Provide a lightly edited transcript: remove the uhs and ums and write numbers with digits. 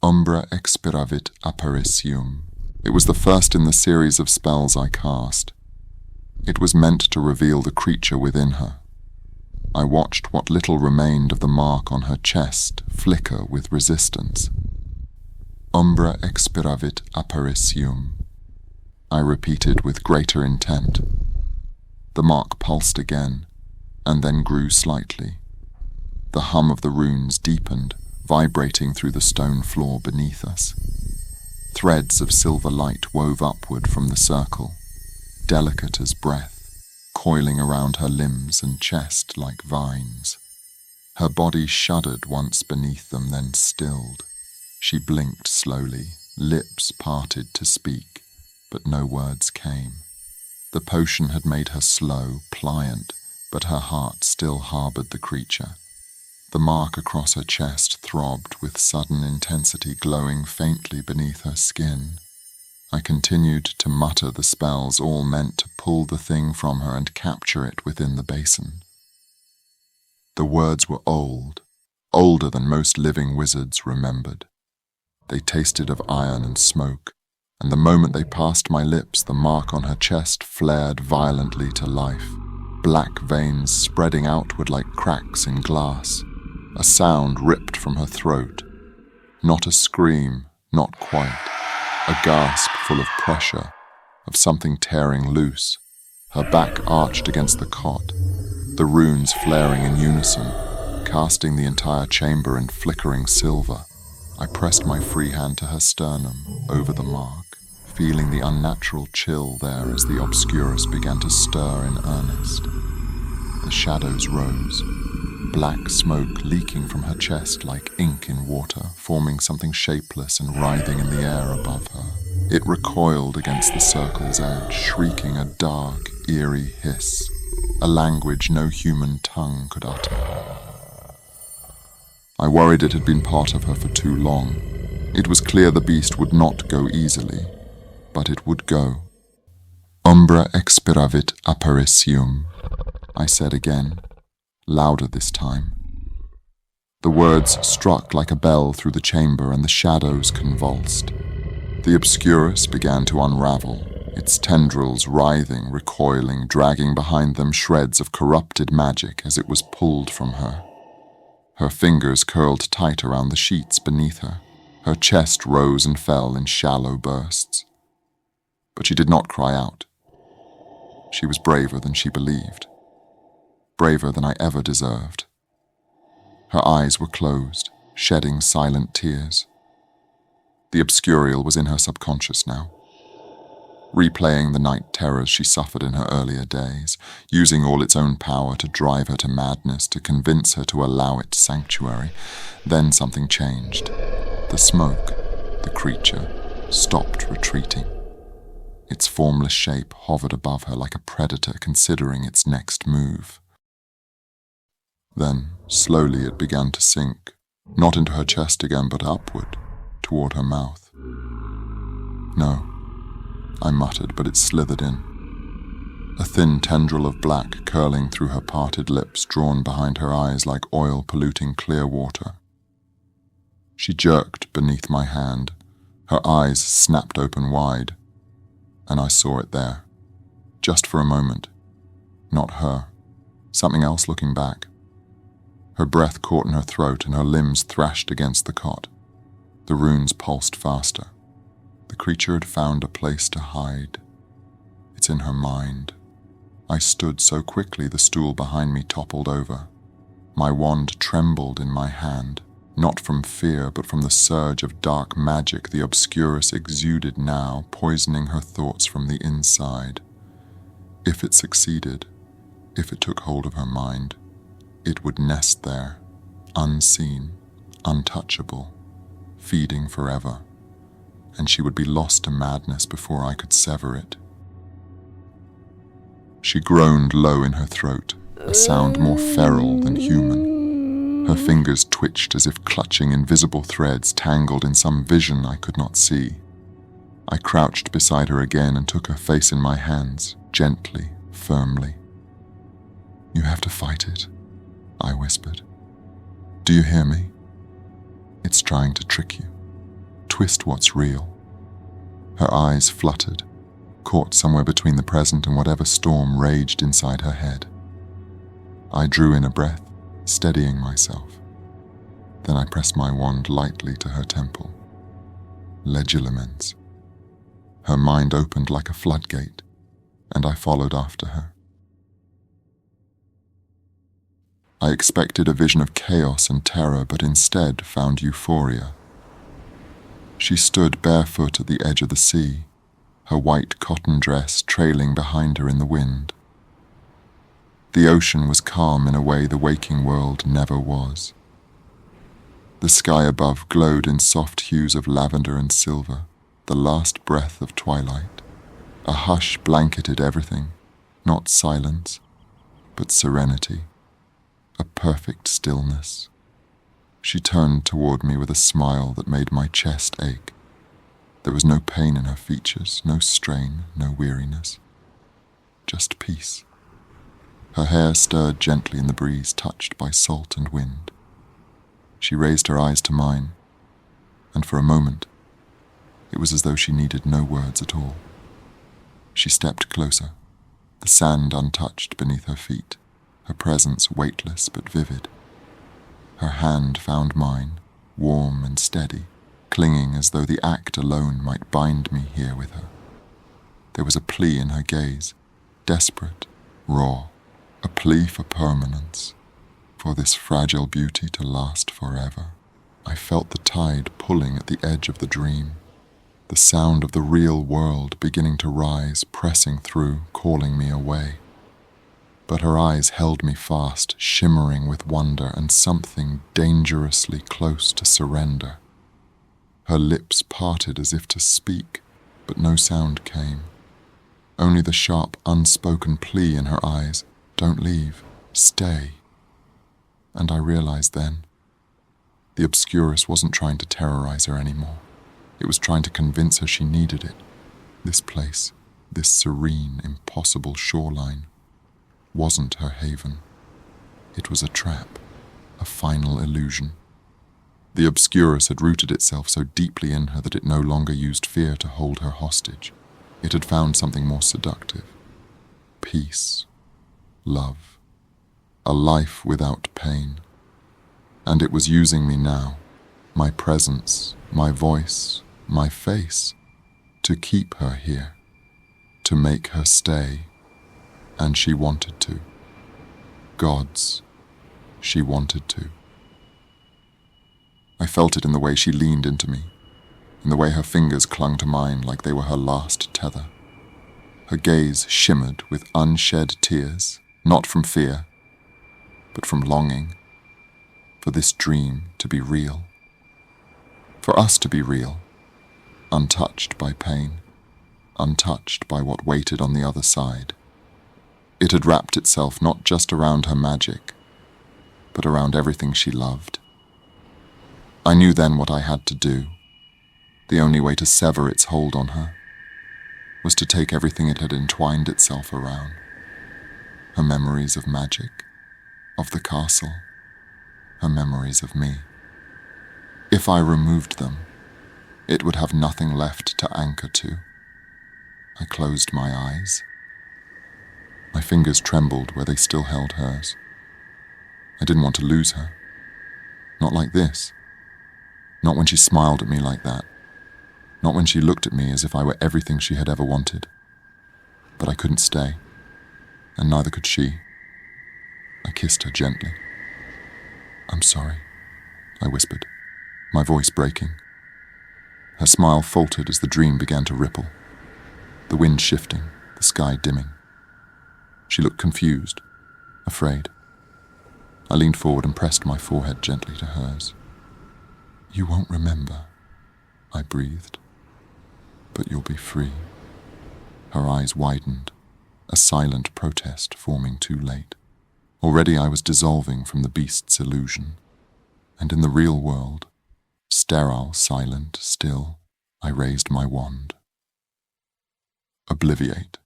Umbra expiravit apparitium. It was the first in the series of spells I cast. It was meant to reveal the creature within her. I watched what little remained of the mark on her chest flicker with resistance. Umbra expiravit apparitium, I repeated with greater intent. The mark pulsed again, and then grew slightly. The hum of the runes deepened, vibrating through the stone floor beneath us. Threads of silver light wove upward from the circle, delicate as breath, coiling around her limbs and chest like vines. Her body shuddered once beneath them, then stilled. She blinked slowly, lips parted to speak, but no words came. The potion had made her slow, pliant, but her heart still harbored the creature. The mark across her chest throbbed with sudden intensity, glowing faintly beneath her skin. I continued to mutter the spells, all meant to pull the thing from her and capture it within the basin. The words were old, older than most living wizards remembered. They tasted of iron and smoke, and the moment they passed my lips, the mark on her chest flared violently to life, black veins spreading outward like cracks in glass. A sound ripped from her throat. Not a scream, not quite. A gasp full of pressure, of something tearing loose. Her back arched against the cot, the runes flaring in unison, casting the entire chamber in flickering silver. I pressed my free hand to her sternum, over the mark, feeling the unnatural chill there as the obscurus began to stir in earnest. The shadows rose, black smoke leaking from her chest like ink in water, forming something shapeless and writhing in the air above her. It recoiled against the circle's edge, shrieking a dark, eerie hiss, a language no human tongue could utter. I worried it had been part of her for too long. It was clear the beast would not go easily, but it would go. Umbra expiravit apparitium, I said again, louder this time. The words struck like a bell through the chamber, and the shadows convulsed. The obscurus began to unravel, its tendrils writhing, recoiling, dragging behind them shreds of corrupted magic as it was pulled from her. Her fingers curled tight around the sheets beneath her. Her chest rose and fell in shallow bursts. But she did not cry out. She was braver than she believed. Braver than I ever deserved. Her eyes were closed, shedding silent tears. The obscurial was in her subconscious now, replaying the night terrors she suffered in her earlier days, using all its own power to drive her to madness, to convince her to allow it sanctuary. Then something changed. The smoke, the creature, stopped retreating. Its formless shape hovered above her like a predator considering its next move. Then, slowly it began to sink, not into her chest again, but upward, toward her mouth. No, I muttered, but it slithered in. A thin tendril of black curling through her parted lips, drawn behind her eyes like oil polluting clear water. She jerked beneath my hand, her eyes snapped open wide, and I saw it there, just for a moment. Not her, something else looking back. Her breath caught in her throat and her limbs thrashed against the cot. The runes pulsed faster. The creature had found a place to hide. It's in her mind. I stood so quickly the stool behind me toppled over. My wand trembled in my hand, not from fear but from the surge of dark magic the obscurus exuded now, poisoning her thoughts from the inside. If it succeeded, if it took hold of her mind, it would nest there, unseen, untouchable, feeding forever, and she would be lost to madness before I could sever it. She groaned low in her throat, a sound more feral than human. Her fingers twitched as if clutching invisible threads tangled in some vision I could not see. I crouched beside her again and took her face in my hands, gently, firmly. "You have to fight it," I whispered. "Do you hear me? It's trying to trick you. twist what's real. Her eyes fluttered, caught somewhere between the present and whatever storm raged inside her head. I drew in a breath, steadying myself. Then I pressed my wand lightly to her temple. Legilimens. Her mind opened like a floodgate, and I followed after her. I expected a vision of chaos and terror, but instead found euphoria. She stood barefoot at the edge of the sea, her white cotton dress trailing behind her in the wind. The ocean was calm in a way the waking world never was. The sky above glowed in soft hues of lavender and silver, the last breath of twilight. A hush blanketed everything, not silence, but serenity, a perfect stillness. She turned toward me with a smile that made my chest ache. There was no pain in her features, no strain, no weariness, just peace. Her hair stirred gently in the breeze, touched by salt and wind. She raised her eyes to mine, and for a moment, it was as though she needed no words at all. She stepped closer, the sand untouched beneath her feet, her presence weightless but vivid. Her hand found mine, warm and steady, clinging as though the act alone might bind me here with her. There was a plea in her gaze, desperate, raw, a plea for permanence, for this fragile beauty to last forever. I felt the tide pulling at the edge of the dream, the sound of the real world beginning to rise, pressing through, calling me away. But her eyes held me fast, shimmering with wonder and something dangerously close to surrender. Her lips parted as if to speak, but no sound came. Only the sharp, unspoken plea in her eyes, "Don't leave, stay." And I realized then, the Obscurus wasn't trying to terrorize her anymore. It was trying to convince her she needed it. This place, this serene, impossible shoreline, wasn't her haven. It was a trap, a final illusion. The Obscurus had rooted itself so deeply in her that it no longer used fear to hold her hostage. It had found something more seductive. Peace, love, a life without pain. And it was using me now, my presence, my voice, my face, to keep her here, to make her stay. And she wanted to. Gods, she wanted to. I felt it in the way she leaned into me, in the way her fingers clung to mine like they were her last tether. Her gaze shimmered with unshed tears, not from fear, but from longing, for this dream to be real, for us to be real, untouched by pain, untouched by what waited on the other side. It had wrapped itself not just around her magic, but around everything she loved. I knew then what I had to do. The only way to sever its hold on her was to take everything it had entwined itself around. Her memories of magic, of the castle, her memories of me. If I removed them, it would have nothing left to anchor to. I closed my eyes. My fingers trembled where they still held hers. I didn't want to lose her. Not like this. Not when she smiled at me like that. Not when she looked at me as if I were everything she had ever wanted. But I couldn't stay, and neither could she. I kissed her gently. "I'm sorry," I whispered, my voice breaking. Her smile faltered as the dream began to ripple, the wind shifting, the sky dimming. She looked confused, afraid. I leaned forward and pressed my forehead gently to hers. "You won't remember," I breathed, "but you'll be free." Her eyes widened, a silent protest forming too late. Already I was dissolving from the beast's illusion, and in the real world, sterile, silent, still, I raised my wand. Obliviate.